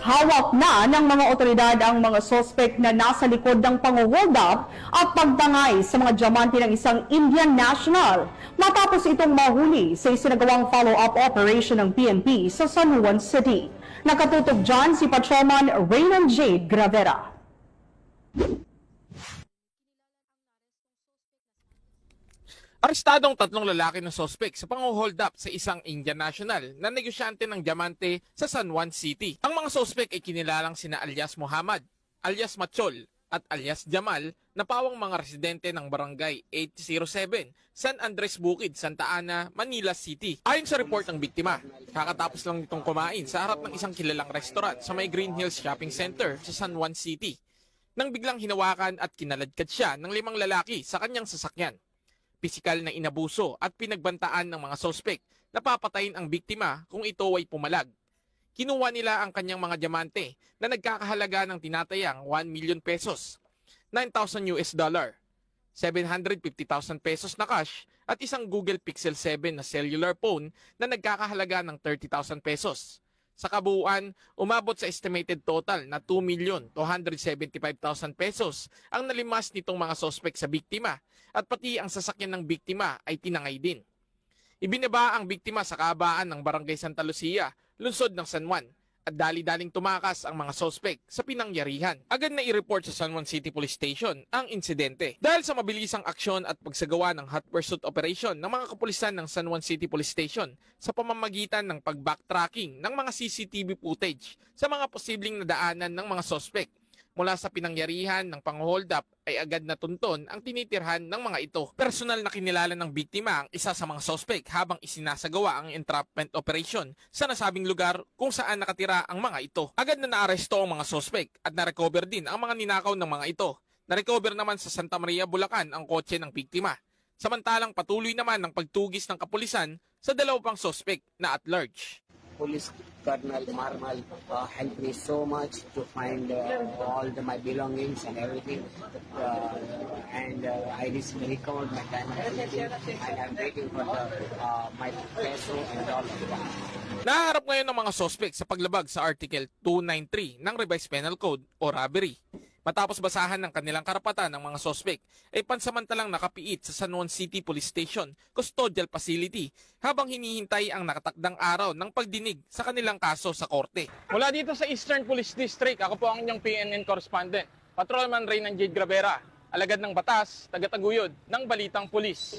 hawak na ng mga otoridad ang mga sospek na nasa likod ng pang-hold up at pagtangay sa mga diamante ng isang Indian national matapos itong mahuli sa isinagawang follow-up operation ng PNP sa San Juan City. Nakatutok dyan si Patrolman Raymond Jade Gravera. Arestadong 3 lalaki na sospek sa pang-hold up sa isang Indian national na negosyante ng diamante sa San Juan City. Ang mga sospek ay kinilalang sina alias Muhammad, alias Machol at alias Jamal na pawang mga residente ng Barangay 807, San Andres Bukid, Santa Ana, Manila City. Ayon sa report ng biktima, kakatapos lang nitong kumain sa harap ng isang kilalang restaurant sa may Green Hills Shopping Center sa San Juan City nang biglang hinawakan at kinaladkad siya ng 5 lalaki sa kanyang sasakyan. Pisikal na inabuso at pinagbantaan ng mga sospek na papatayin ang biktima kung ito ay pumalag. Kinuha nila ang kanyang mga diamante na nagkakahalaga ng tinatayang 1 million pesos, 9,000 US dollar, 750,000 pesos na cash at isang Google Pixel 7 na cellular phone na nagkakahalaga ng 30,000 pesos. Sa kabuuan, umabot sa estimated total na 2,275,000 pesos ang nalimas nitong mga sospek sa biktima at pati ang sasakyan ng biktima ay tinangay din. Ibinaba ang biktima sa kahabaan ng Barangay Santa Lucia, lungsod ng San Juan, at dali-daling tumakas ang mga sospek sa pinangyarihan. Agad na i-report sa San Juan City Police Station ang insidente. Dahil sa mabilisang aksyon at pagsagawa ng hot pursuit operation ng mga kapulisan ng San Juan City Police Station sa pamamagitan ng pag-backtracking ng mga CCTV footage sa mga posibleng nadaanan ng mga sospek mula sa pinangyarihan ng pang-hold up ay agad na tunton ang tinitirhan ng mga ito. Personal na kinilala ng biktima ang isa sa mga sospek habang isinasagawa ang entrapment operation sa nasabing lugar kung saan nakatira ang mga ito. Agad na naaresto ang mga sospek at narecover din ang mga ninakaw ng mga ito. Narecover naman sa Santa Maria, Bulacan ang kotse ng biktima. Samantalang patuloy naman ang pagtugis ng kapulisan sa 2 pang sospek na at large. Police Colonel Marmal helped me so much to find all my belongings and everything, and I recovered my diamond and I'm waiting for my peso and all of that. Naharap ngayon ng mga sospek sa paglabag sa Article 293 ng Revised Penal Code o robbery. Matapos basahan ng kanilang karapatan ng mga sospek ay pansamantalang nakapiit sa San Juan City Police Station Custodial Facility habang hinihintay ang nakatakdang araw ng pagdinig sa kanilang kaso sa korte. Mula dito sa Eastern Police District, ako po ang inyong PNN correspondent, Patrolman Raymond Jade Gravera, alagad ng batas, tagataguyod ng Balitang Pulis.